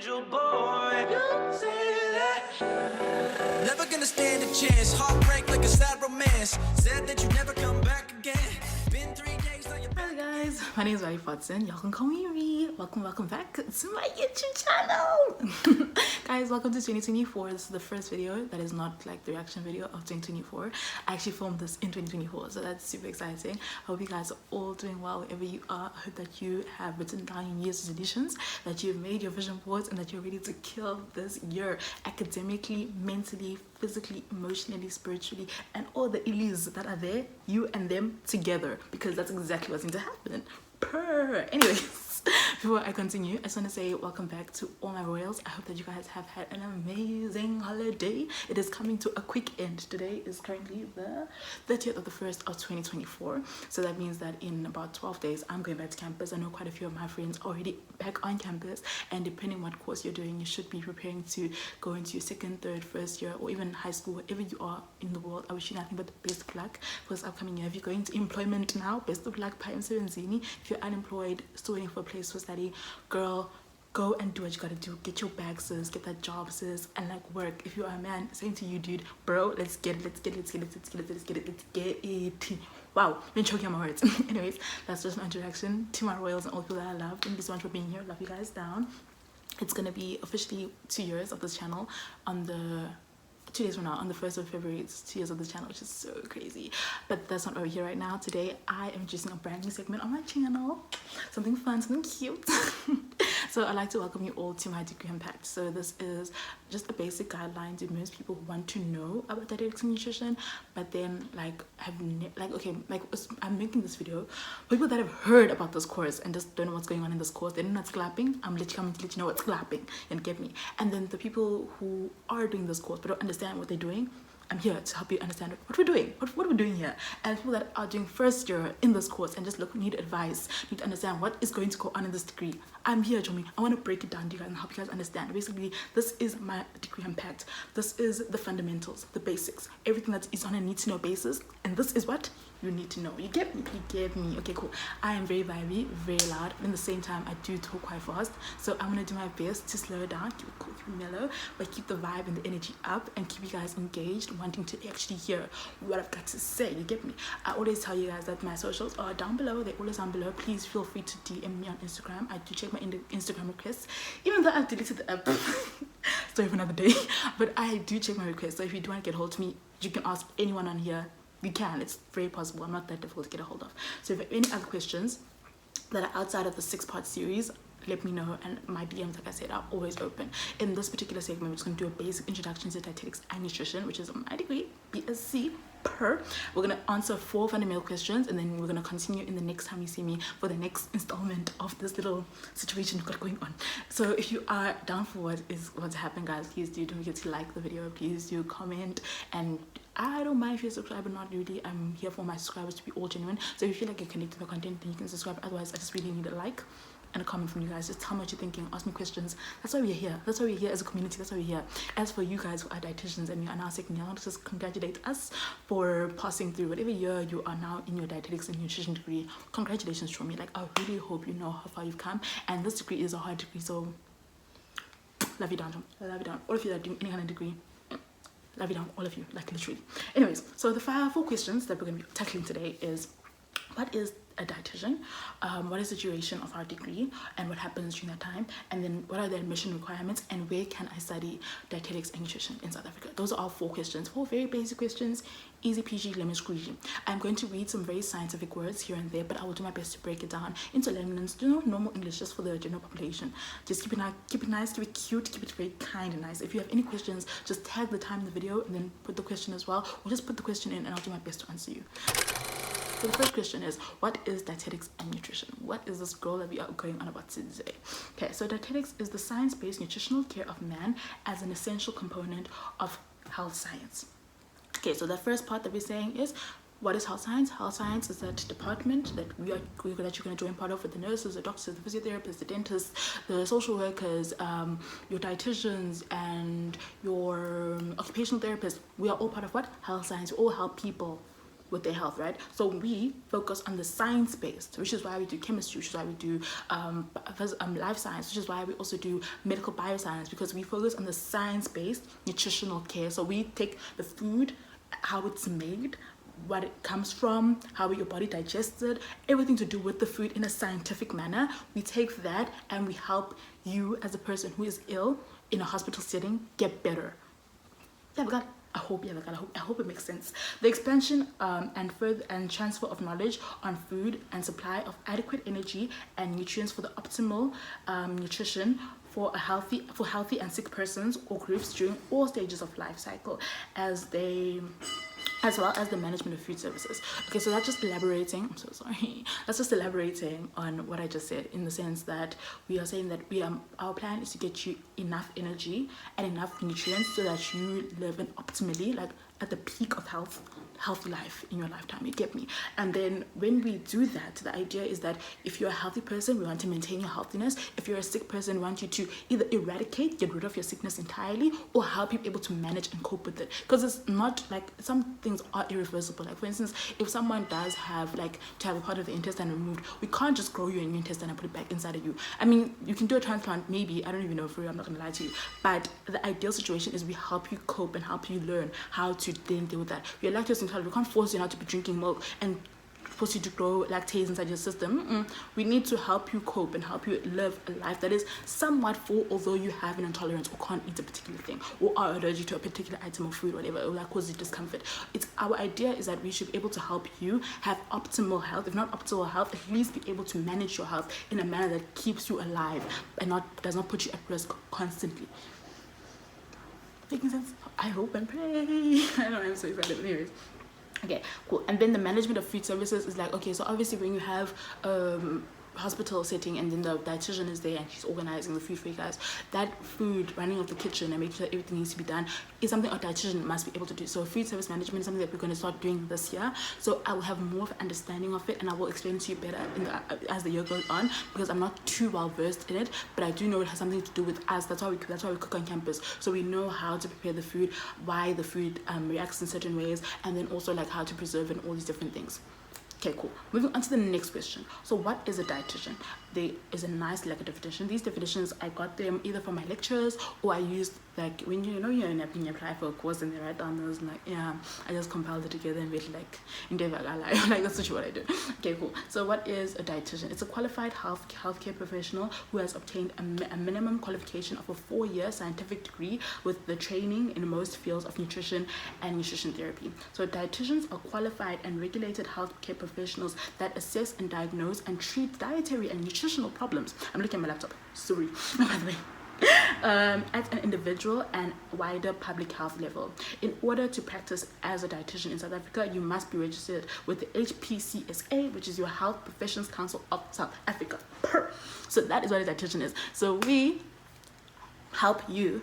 angel boy. You say that. Never gonna stand a chance. Heartbreak like a sad romance. Said that you never come back again. Been 3 days now you're back. Hi guys, my name is Maddie Watson. Y'all can call me Ree. Welcome back to my YouTube channel. Guys, welcome to 2024. This is the first video that is not like the reaction video of 2024. I actually filmed this in 2024, so that's super exciting. I hope you guys are all doing well wherever you are. I hope that you have written down your New Year's resolutions, that you've made your vision boards, and that you're ready to kill this year academically, mentally, physically, emotionally, spiritually, and all the illies that are there, you and them together, because that's exactly what's going to happen. Anyways, before I continue, I just want to say welcome back to all my royals. I hope that you guys have had an amazing holiday. It is coming to a quick end. Today is currently the 30th of the 1st of 2024, so that means that in about 12 days I'm going back to campus. I know quite a few of my friends are already back on campus, and depending what course you're doing, you should be preparing to go into your second, third, first year, or even high school. Wherever you are in the world, I wish you nothing but the best of luck for this upcoming year. If you're going to employment now, best of luck. If you're unemployed, still waiting for a place to study, girl, go and do what you gotta do. Get your bag, sis, get that job, sis, and like work. If you are a man, same to you, dude, bro, let's get it. Wow, been choking on my words. Anyways, that's just my introduction to my royals and all the people that I love. Thank you so much for being here. Love you guys down. It's gonna be officially 2 years of this channel on the 2 days from now, on the 1st of February. It's 2 years of the channel, which is so crazy. But that's not over here right now. Today I am introducing a brand new segment on my channel, something fun, something cute. So I'd like to welcome you all to my degree Unpacked. So this is just a basic guideline to most people who want to know about dietetics and nutrition, but then I'm making this video for people that have heard about this course and just don't know what's going on in this course. They don't know what's clapping. I'm literally coming to let you know what's clapping and get me. And then the people who are doing this course but don't understand what they're doing, I'm here to help you understand what we're doing, what we're doing here. And people that are doing first year in this course and just need advice, need to understand what is going to go on in this degree, I'm here, Jomi. I want to break it down to you guys and help you guys understand. Basically, this is my degree Unpacked. This is the fundamentals, the basics, everything that is on a need to know basis. And this is what you need to know. You get me? You get me? Okay, cool. I am very vibey, very loud, but at the same time, I do talk quite fast. So I'm going to do my best to slow it down, keep it cool, keep it mellow, but keep the vibe and the energy up and keep you guys engaged, wanting to actually hear what I've got to say. You get me? I always tell you guys that my socials are down below. They're always down below. Please feel free to DM me on Instagram. I do check my Instagram requests, even though I've deleted the app. Story for another day. But I do check my requests. So if you do want to get hold of me, you can ask anyone on here. You can. It's very possible. I'm not that difficult to get a hold of. So if you have any other questions that are outside of the 6-part series, let me know, and my DMs, like I said, are always open. In this particular segment, we're just going to do a basic introduction to dietetics and nutrition, which is my degree, BSc. We're going to answer 4 fundamental questions, and then we're going to continue in the next time you see me for the next installment of this little situation we've got going on. So if you are down for what is going to happen, guys, please don't forget to like the video, please do comment, and I don't mind if you're subscribed or not. Really, I'm here for my subscribers to be all genuine. So if you feel like you're connected to the content, then you can subscribe. Otherwise, I just really need a like and a comment from you guys. Just tell me what you're thinking, ask me questions. That's why we're here. That's why we're here as a community. That's why we're here. As for you guys who are dietitians and you are now second year, I want to just congratulate us for passing through whatever year you are now in your dietetics and nutrition degree. Congratulations from me. Like, I really hope you know how far you've come, and this degree is a hard degree, so love you down, Tom. Love you down. All of you that are doing any kind of degree, love you down, all of you, like literally. Anyways, so the 4 questions that we're going to be tackling today is, what is a dietitian? What is the duration of our degree and what happens during that time? And then what are the admission requirements, and where can I study dietetics and nutrition in South Africa? Those are all 4 questions, 4 very basic questions, easy peasy, lemon squeezy. I'm going to read some very scientific words here and there, but I will do my best to break it down into layman's, normal English, just for the general population. Just keep it nice, keep it cute, keep it very kind and nice. If you have any questions, just tag the time in the video and then put the question as well, or just put the question in and I'll do my best to answer you. So the first question is, what is dietetics and nutrition? What is this girl that we are going on about today? Okay, so dietetics is the science-based nutritional care of man as an essential component of health science. Okay, so the first part that we're saying is, what is health science? Health science is that department that you're going to join part of with the nurses, the doctors, the physiotherapists, the dentists, the social workers, your dietitians, and your occupational therapists. We are all part of what? Health science. We all help people with their health, right? So we focus on the science based, which is why we do chemistry, which is why we do life science, which is why we also do medical bioscience, because we focus on the science based nutritional care. So we take the food, how it's made, what it comes from, how your body digests it, everything to do with the food in a scientific manner. We take that and we help you as a person who is ill in a hospital setting get better. Yeah, I hope it makes sense. The expansion and transfer of knowledge on food and supply of adequate energy and nutrients for the optimal nutrition for healthy and sick persons or groups during all stages of life cycle, as well as the management of food services. Okay, so that's just elaborating. I'm so sorry. That's just elaborating on what I just said, in the sense that we are saying that our plan is to get you enough energy and enough nutrients so that you live an optimally, like at the peak of healthy life in your lifetime. You get me? And then when we do that, the idea is that if you're a healthy person, we want to maintain your healthiness. If you're a sick person, we want you to either get rid of your sickness entirely, or help you be able to manage and cope with it. Because it's not like, some things are irreversible. Like for instance, if someone does have to have a part of the intestine removed, we can't just grow you a new intestine and put it back inside of you. I mean, you can do a transplant, maybe. I don't even know for real, I'm not gonna lie to you. But the ideal situation is we help you cope and help you learn how to then deal with that. You're lactose intolerant, we can't force you not to be drinking milk and force you to grow lactase inside your system. We need to help you cope and help you live a life that is somewhat full, although you have an intolerance or can't eat a particular thing, or are allergic to a particular item of food, whatever, or that causes discomfort. Our idea is that we should be able to help you have optimal health, if not optimal health, at least be able to manage your health in a manner that keeps you alive and does not put you at risk constantly. Making sense? I hope and pray. I know, I'm so excited. Anyways. Okay, cool. And then the management of food services is like, okay, so obviously when you have hospital setting and then the dietitian is there and she's organizing the food for you guys, that food, running of the kitchen and making sure everything needs to be done is something a dietitian must be able to do. So food service management is something that we're going to start doing this year. So I will have more of an understanding of it, and I will explain to you better as the year goes on, because I'm not too well versed in it, but I do know it has something to do with us. That's why we cook on campus, so we know how to prepare the food, why the food reacts in certain ways, and then also like how to preserve and all these different things. Okay, cool. Moving on to the next question. So what is a dietitian? There is a nice definition. These definitions, I got them either from my lectures, or I used when you're in you apply for a course and they write down those, I just compiled it together and made in that's literally what I do. Okay, cool. So what is a dietitian? It's a qualified healthcare professional who has obtained a minimum qualification of a 4-year scientific degree with the training in most fields of nutrition and nutrition therapy. So dietitians are qualified and regulated healthcare professionals that assess and diagnose and treat dietary and nutritional problems. I'm looking at my laptop. Sorry, by the way. At an individual and wider public health level. In order to practice as a dietitian in South Africa, you must be registered with the HPCSA, which is your Health Professions Council of South Africa. So that is what a dietitian is. So we help you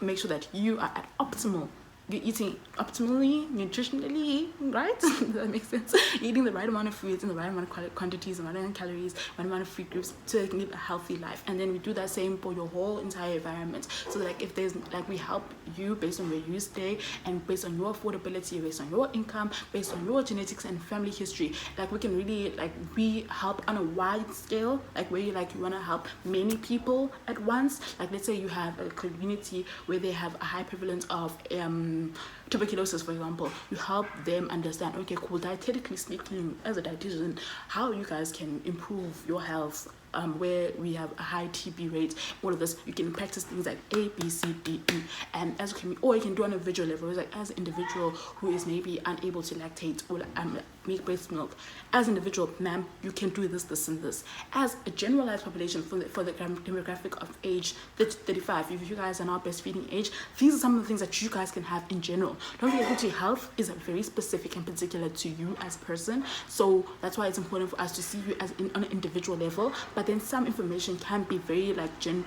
make sure that you are at optimal. You're eating optimally, nutritionally, right? Does that make sense? You're eating the right amount of foods in the right amount of quantities, the right amount of calories, the right amount of food groups to live a healthy life. And then we do that same for your whole entire environment. So if there's we help you based on where you stay and based on your affordability, based on your income, based on your genetics and family history. We can really we help on a wide scale, where you want to help many people at once. Let's say you have a community where they have a high prevalence of tuberculosis, for example. You help them understand, okay, cool, dietetically speaking, as a dietitian, how you guys can improve your health, where we have a high TB rate, all of this. You can practice things like A, B, C, D, E, and or you can do on a visual level, as an individual who is maybe unable to lactate or make breast milk. As an individual, ma'am, you can do this, this, and this. As a generalized population for the demographic of age 35, if you guys are not breastfeeding age, these are some of the things that you guys can have in general. Don't forget, your health is very specific and particular to you as a person. So that's why it's important for us to see you on an individual level. But then some information can be very gen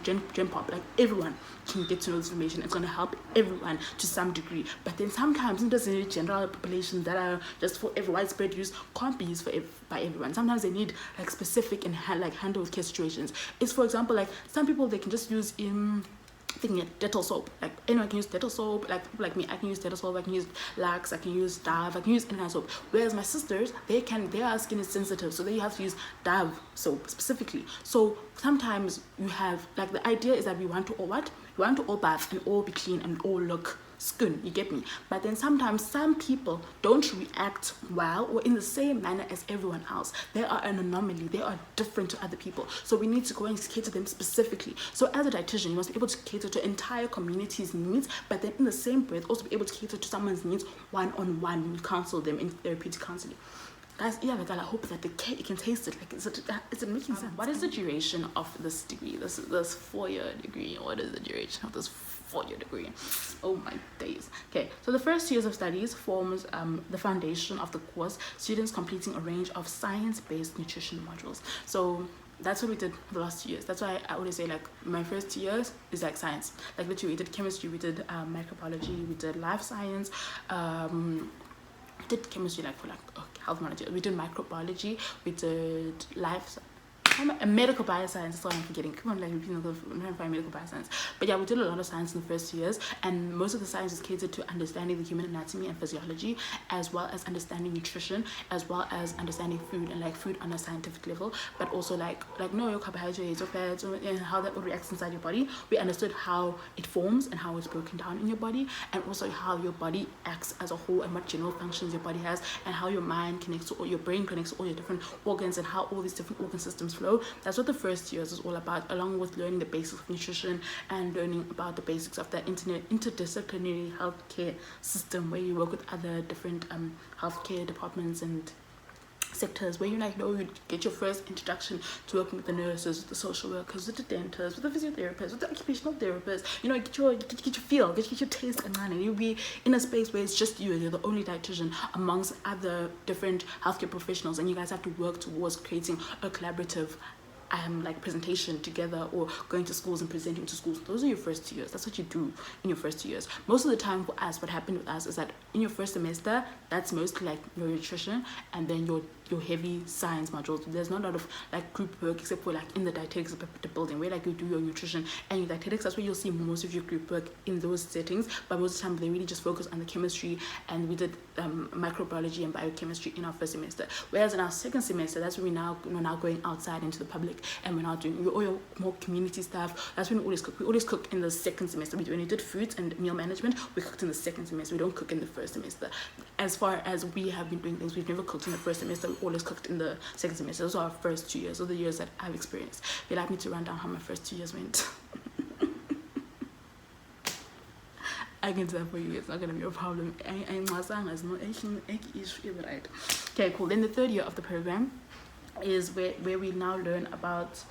pop. Everyone can get to know this information. It's going to help everyone to some degree. But then sometimes it doesn't need general population that are just for every widespread use can't be used by everyone. Sometimes they need specific and handle with care situations. It's, for example, some people, they can just use thinking Dettol soap. Like anyone can use Dettol soap. Like people like me, I can use Dettol soap. I can use Lux. I can use Dove. I can use any kind of soap. Whereas my sisters, their skin is sensitive, so they have to use Dove soap specifically. So sometimes you have like the idea is that we want to all what? We want to all bath and all be clean and all look skin, you get me? But then sometimes some people don't react well or in the same manner as everyone else. They are an anomaly. They are different to other people. So we need to go and cater to them specifically. So as a dietitian, you must be able to cater to entire community's needs, but then in the same breath also be able to cater to someone's needs one-on-one when you counsel them in therapeutic counseling. Guys, yeah, like, I hope that you can taste it. Like, is it making sense? What is the duration of this degree? This 4-year degree. What is the duration of this 4-year degree? Oh my days. Okay, so the first 2 years of studies forms the foundation of the course, students completing a range of science-based nutrition modules. So that's what we did for the last 2 years. That's why I always say, like, my first 2 years is like science. Like, literally, we did chemistry, we did microbiology, we did life science, did chemistry like for like health management. We did microbiology, we did life medical bioscience. That's what I'm forgetting. Come on, like repeating the medical bioscience. But yeah, we did a lot of science in the first years, and most of the science is catered to understanding the human anatomy and physiology, as well as understanding nutrition, as well as understanding food and like food on a scientific level, but also like no, your carbohydrates or fats and how that reacts inside your body. We understood how it forms and how it's broken down in your body, and also how your body acts as a whole and what general functions your body has, and how your mind connects to all your brain connects to all your different organs, and how all these different organ systems flow. That's what the first years is all about, along with learning the basics of nutrition and learning about the basics of the interdisciplinary healthcare system, where you work with other different healthcare departments and sectors, where you you get your first introduction to working with the nurses, with the social workers, with the dentists, with the physiotherapists, with the occupational therapists. Get your feel, get your taste, and you'll be in a space where it's just you're the only dietitian amongst other different healthcare professionals, and you guys have to work towards creating a collaborative like presentation together, or going to schools and presenting to schools. Those are your first 2 years. That's what you do in your first 2 years. Most of the time for us, what happened with us is that in your first semester, that's mostly like your nutrition and then your heavy science modules. There's not a lot of like group work except for like in the dietetics building, where like you do your nutrition and your dietetics. That's where you'll see most of your group work in those settings. But most of the time they really just focus on the chemistry, and we did microbiology and biochemistry in our first semester. Whereas in our second semester, that's when we're now going outside into the public, and we're now doing all your more community stuff. That's when we always cook in the second semester. When we did foods and meal management, we cooked in the second semester. We don't cook in the first semester. As far as we have been doing things, we've never cooked in the first semester. We always cooked in the second semester. Those are our first 2 years. Those are the years that I've experienced. You'd like me to run down how my first 2 years went? I can do that for you. It's not going to be a problem. Okay, cool. Then the third year of the program is where we now learn about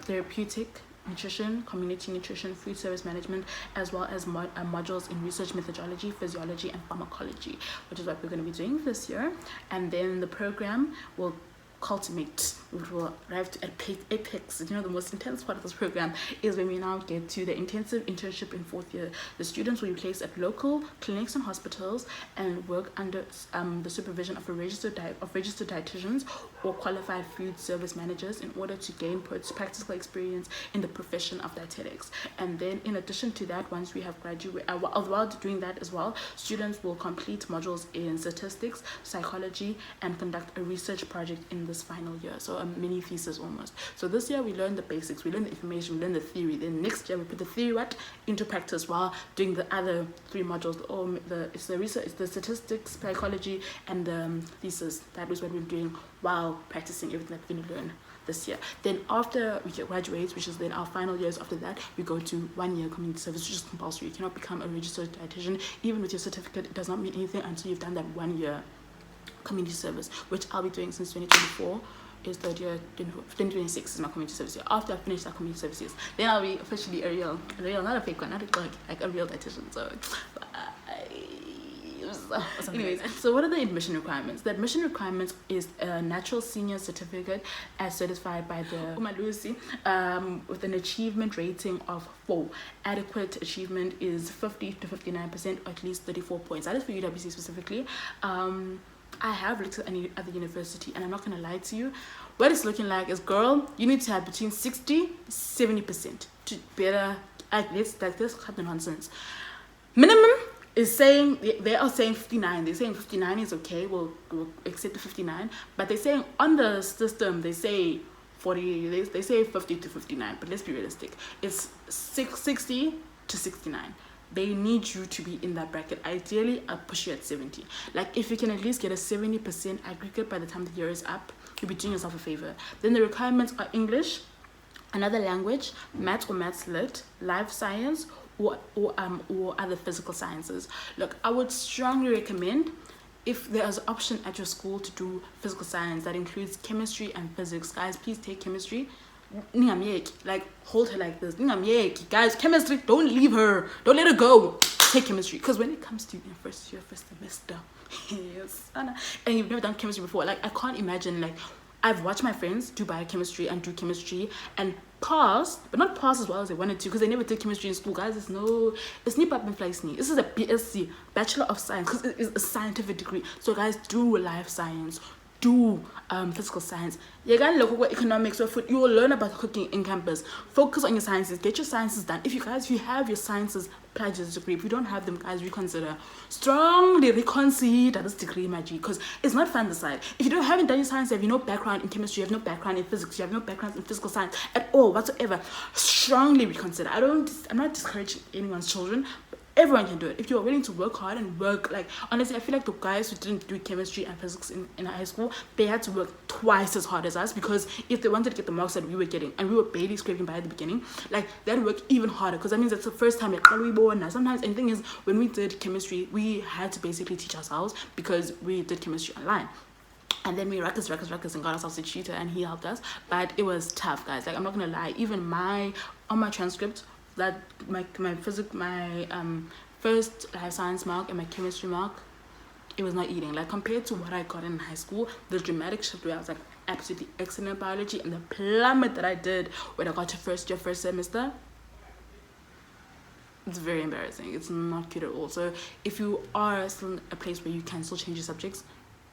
therapeutic nutrition, community nutrition, food service management, as well as modules in research methodology, physiology, and pharmacology, which is what we're going to be doing this year. And then the program will culminate, which will arrive at apex. The most intense part of this program is when we now get to the intensive internship in 4th year. The students will be placed at local clinics and hospitals and work under the supervision of registered dietitians or qualified food service managers in order to gain practical experience in the profession of dietetics. And then in addition to that, once we have graduated, while doing that as well, students will complete modules in statistics, psychology, and conduct a research project in this final year. So a mini thesis almost. So this year we learn the basics, we learn the information, we learn the theory. Then next year we put the theory into practice while doing the other 3 modules. It's the research, it's the statistics, psychology, and the thesis. That is what we're doing while practicing everything that we're going to learn this year. Then after we graduate, which is then our final years after that, we go to 1 year community service, which is compulsory. You cannot become a registered dietitian. Even with your certificate, it does not mean anything until you've done that 1 year community service, which I'll be doing since 2024. Is third year, 2026 is my community service year. After I finish that community service years, then I'll be officially a real, not a fake one, not like a real dietitian. So anyways, so what are the admission requirements? The admission requirements is a natural senior certificate as certified by the Umalusi with an achievement rating of 4. Adequate achievement is 50 to 59%, or at least 34 points. That is for UWC specifically. I have looked at any other university, and I'm not going to lie to you. What it's looking like is, girl, you need to have between 60-70% to better, let's cut the nonsense. Minimum is saying, they are saying 59. They're saying 59 is okay. We'll accept the 59. But they're saying on the system, they say 40. They say 50 to 59. But let's be realistic. It's 60 to 69. They need you to be in that bracket. Ideally, I'll push you at 70. Like, if you can at least get a 70% aggregate by the time the year is up, you'll be doing yourself a favor. Then the requirements are English, another language, maths or maths lit, life science, or other physical sciences. Look, I would strongly recommend, if there's an option at your school to do physical science that includes chemistry and physics, guys, please take chemistry. Like, hold her like this. Guys, chemistry, don't leave her. Don't let her go. Take chemistry. Because when it comes to your first semester, yes, and you've never done chemistry before, like, I can't imagine, like, I've watched my friends do biochemistry and do chemistry and pass, but not pass as well as they wanted to, because they never did chemistry in school, guys. It's nip up and fly sneak. This is a BSc, Bachelor of Science, because it is a scientific degree. So guys, do life science, do physical science. You're gonna look at economics or food. You will learn about cooking in campus. Focus on your sciences. Get your sciences done. If you have your sciences, apply to this degree. If you don't have them, guys, strongly reconsider this degree, my G, because it's not fun to decide. If you haven't done your science, you have no background in chemistry, you have no background in physics, you have no background in physical science at all whatsoever, strongly reconsider. I'm not discouraging anyone's children. Everyone can do it if you're willing to work hard and work. Like, honestly, I feel like the guys who didn't do chemistry and physics in high school, they had to work twice as hard as us, because if they wanted to get the marks that we were getting, and we were barely scraping by at the beginning, like, they had to work even harder, because that means that's the first time we born now. Sometimes, and the thing is, when we did chemistry, we had to basically teach ourselves, because we did chemistry online. And then we ruckus and got ourselves a tutor, and he helped us. But it was tough, guys. Like, I'm not gonna lie, even on my transcript, that my first life science mark and my chemistry mark, it was not eating. Like, compared to what I got in high school, the dramatic shift where I was like absolutely excellent in biology, and the plummet that I did when I got to first semester, it's very embarrassing. It's not cute at all. So if you are still in a place where you can still change your subjects,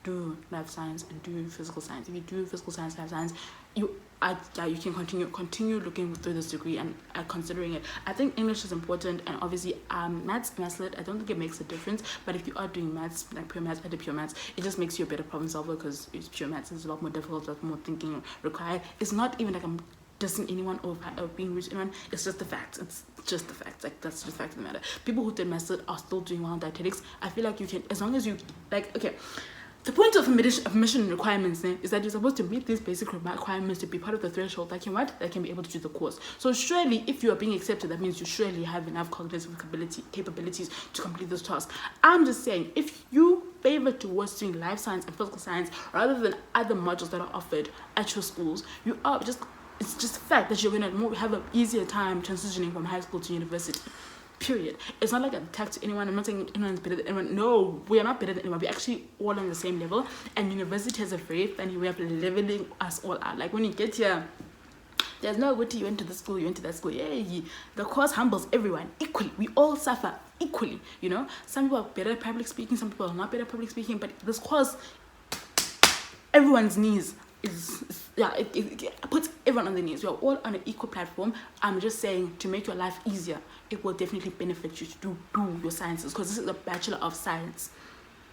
do life science and do physical science. If you do physical science, life science, you can continue looking through this degree and considering it. I think English is important, and obviously maths lit, I don't think it makes a difference. But if you are doing maths, like pure maths, I did pure maths, it just makes you a better problem solver, because pure maths is a lot more difficult, a lot more thinking required. It's not even like I'm dissing anyone or being rude to anyone. It's just the facts. It's just the facts. Like, that's just the fact of the matter. People who did maths are still doing well in dietetics. I feel like you can, as long as you, like, okay, the point of admission requirements is that you're supposed to meet these basic requirements to be part of the threshold that can be able to do the course. So surely, if you are being accepted, that means you surely have enough cognitive capabilities to complete this task. I'm just saying, if you favor towards doing life science and physical science rather than other modules that are offered at your schools, it's just a fact that you're gonna have an easier time transitioning from high school to university. Period. It's not like an attack to anyone. I'm not saying anyone's better than anyone. No, we are not better than anyone. We're actually all on the same level. And university has a very funny way of leveling us all out. Like, when you get here, there's no good to you went to this school, you went to that school. Yay. The course humbles everyone equally. We all suffer equally, you know. Some people are better at public speaking, some people are not better at public speaking. But this course, everyone's knees it puts everyone on their knees. We are all on an equal platform. I'm just saying, to make your life easier, it will definitely benefit you to do your sciences, because this is a Bachelor of Science.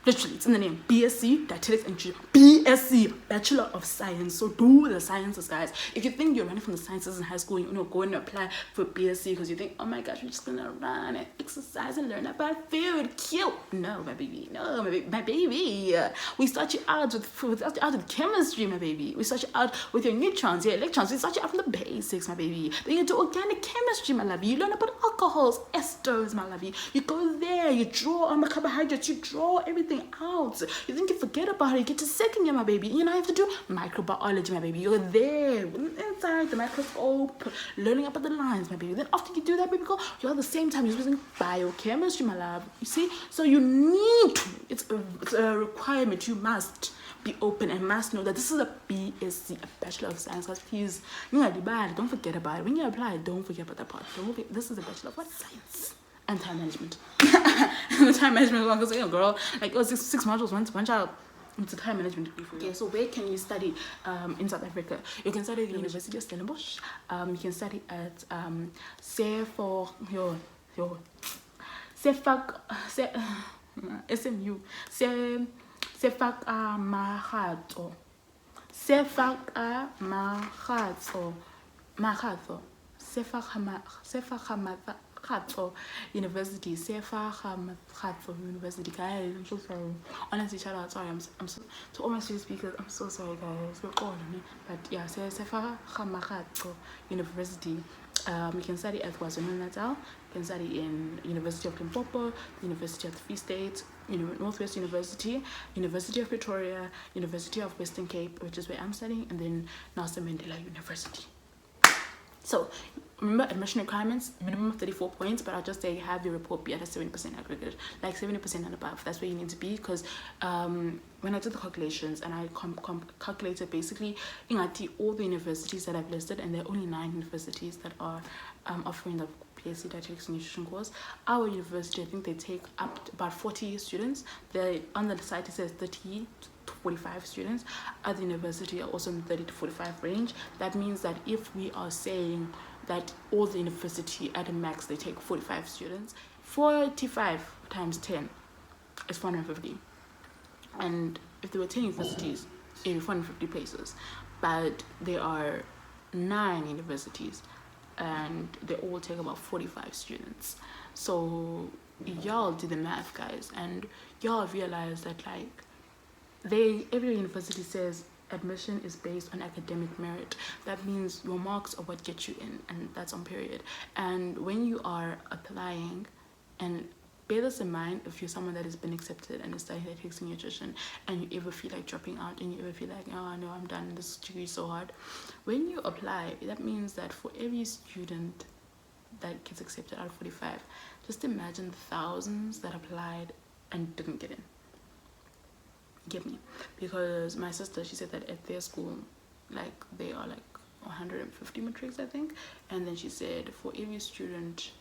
Literally, it's in the name. BSc, Dietetics and BSc, Bachelor of Science. So do the sciences, guys. If you think you're running from the sciences in high school, go and apply for BSc because you think, oh my gosh, we're just gonna run and exercise and learn about food. Cute. No, my baby. No, my baby. We start you out with chemistry, my baby. We start you out with your neutrons, your electrons. We start you out from the basics, my baby. Then you do organic chemistry, my lovey. You learn about alcohols, esters, my lovey. You go there, you draw on the carbohydrates, you draw everything out. You think you forget about it, you get to second year, my baby. You have to do microbiology, my baby. You're there inside the microscope, learning about the lines, my baby. Then after you do that, baby girl, you're at the same time you're using biochemistry, my love. You see? So you need to, it's a requirement. You must be open and must know that this is a BSc, a Bachelor of Science. Guys, please, don't forget about it. When you apply, don't forget about that part. This is a Bachelor of what? Science and time management. The time management one goes, girl, like, 6 modules, one child. It's a time management degree for you. Okay, so where can you study in South Africa? You can study at the University of Stellenbosch. You can study at SMU. Magatso University, University, guys. I'm so sorry. Honestly, shout out. Sorry, I'm so to all my student speakers. I'm so sorry, guys. We're calling me, but yeah, University. You can study at KwaZulu-Natal. You can study in University of Limpopo, University of the Free State, Northwest University, University of Pretoria, University of Western Cape, which is where I'm studying, and then Nelson Mandela University. So remember, admission requirements, minimum of 34 points, but I'll just say have your report be at a 70% aggregate, like 70% and above. That's where you need to be, because when I did the calculations and I calculated basically all the universities that I've listed, and there are only 9 universities that are offering the PhD Dietetics and Nutrition course. Our university, I think they take up to about 40 students. On the site it says 30 to 45 students. Other university are also in the 30 to 45 range. That means that if we are saying that all the university at a max they take 45 students, 45 times 10 is 450. And if there were 10 universities, it would be 450 places. But there are 9 universities and they all take about 45 students. So y'all do the math, guys, and y'all realize that like every university says admission is based on academic merit. That means your marks are what get you in, and that's on period. And when you are applying, and bear this in mind, if you're someone that has been accepted and is studying dietetics and nutrition, and you ever feel like dropping out, and you ever feel like, oh no, I'm done, this degree is so hard, when you apply, that means that for every student that gets accepted out of 45, just imagine thousands that applied and didn't get in. Get me? Because my sister, she said that at their school, like they are like 150 matrics, I think, and then she said for every student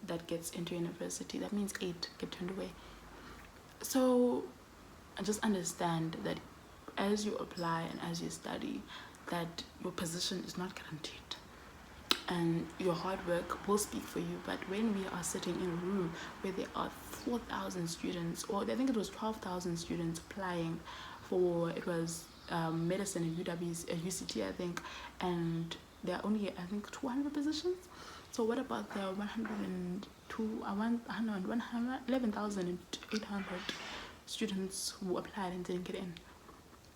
that gets into university, that means 8 get turned away. So I just understand that as you apply and as you study, that your position is not guaranteed, and your hard work will speak for you. But when we are sitting in a room where there are 4,000 students, or I think it was 12,000 students applying for, it was medicine at UCT, I think, and there are only, I think, 200 positions. So what about the 11,800 students who applied and didn't get in?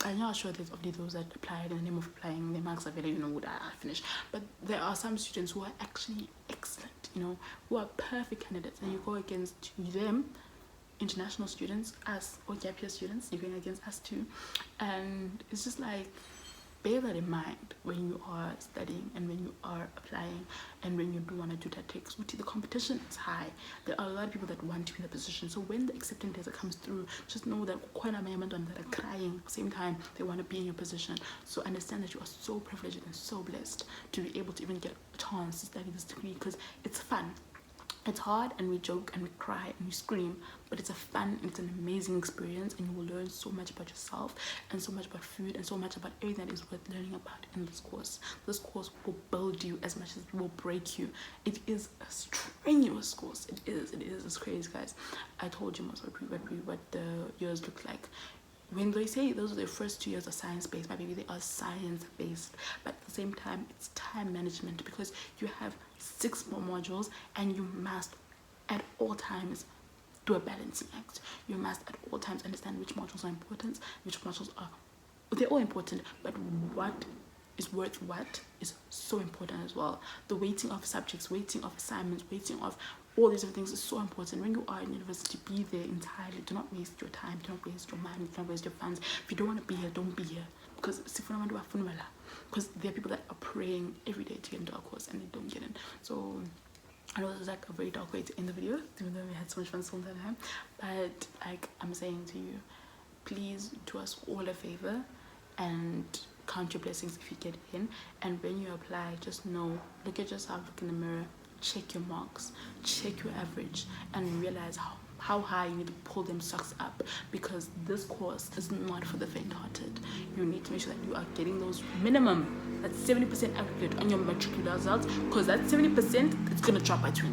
I'm not sure there's only those that applied in the name of applying, their marks are very, would I finish? But there are some students who are actually excellent, who are perfect candidates, and you go against them, international students, us, or gap year students, you're going against us too. And it's just like, bear that in mind when you are studying and when you are applying and when you do want to do dietetics. The competition is high. There are a lot of people that want to be in the position. So when the acceptance letter comes through, just know that quite a many that are crying at the same time they want to be in your position. So understand that you are so privileged and so blessed to be able to even get a chance to study this degree, because it's fun. It's hard, and we joke and we cry and we scream, but it's a fun, it's an amazing experience, and you will learn so much about yourself and so much about food and so much about everything that is worth learning about in this course. This course will build you as much as it will break you. It is a strenuous course. It is. It's crazy, guys. I told you most what the years look like. When they say those are the first 2 years are science-based, my baby, they are science-based, but at the same time, it's time management, because you have 6 more modules, and you must at all times do a balancing act. You must at all times understand which modules are important, which modules are, they're all important, but what is worth what is so important as well. The weighting of subjects, weighting of assignments, weighting of all these other things is so important. When you are in university, be there entirely. Do not waste your time, do not waste your money, do not waste your funds. If you don't want to be here, don't be here, because there are people that are praying every day to get into our course and they don't get in. So I know this is like a very dark way to end the video, even though we had so much fun some time, but like I'm saying to you, please do us all a favor and count your blessings if you get in. And when you apply, just know, look at yourself, look in the mirror, check your marks, check your average, and realize how how high you need to pull them socks up, because this course is not for the faint-hearted. You need to make sure that you are getting those minimum, that's 70% aggregate on your matricular results, because that 70%, it's gonna drop by 20.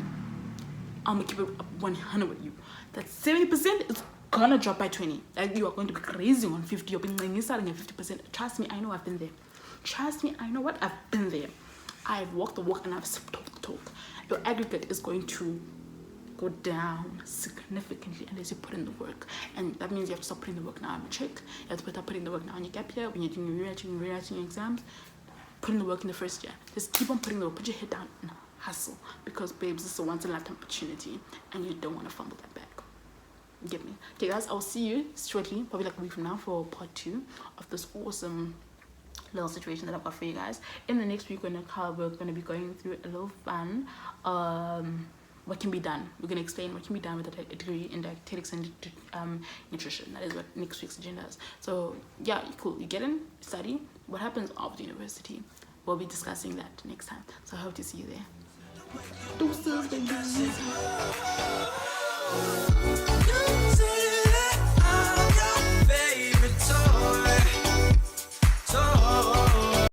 I'm gonna keep it up 100 with you. That 70% is gonna drop by 20. Like, you are going to be crazy on 50. You're being starting at 50%. Trust me, I know I've been there. Trust me, I know what I've been there. I've walked the walk and I've talked the talk. Your aggregate is going to go down significantly unless you put in the work. And that means you have to start putting the work now on matric. You have to start putting the work now on your gap year, when you're doing your rewriting your exams. Put in the work in the first year. Just keep on putting the work. Put your head down and hustle. Because, babes, this is a once-in-a-lifetime opportunity and you don't want to fumble that bag. Get me? Okay, guys, I'll see you shortly, probably like a week from now, for part 2 of this awesome little situation that I've got for you guys. In the next week, we're gonna be going through a little fun what can be done. We're gonna explain what can be done with a degree in dietetics and nutrition. That is what next week's agenda is. So yeah, cool. You get in, study. What happens after university? We'll be discussing that next time. So I hope to see you there. Deuces, baby.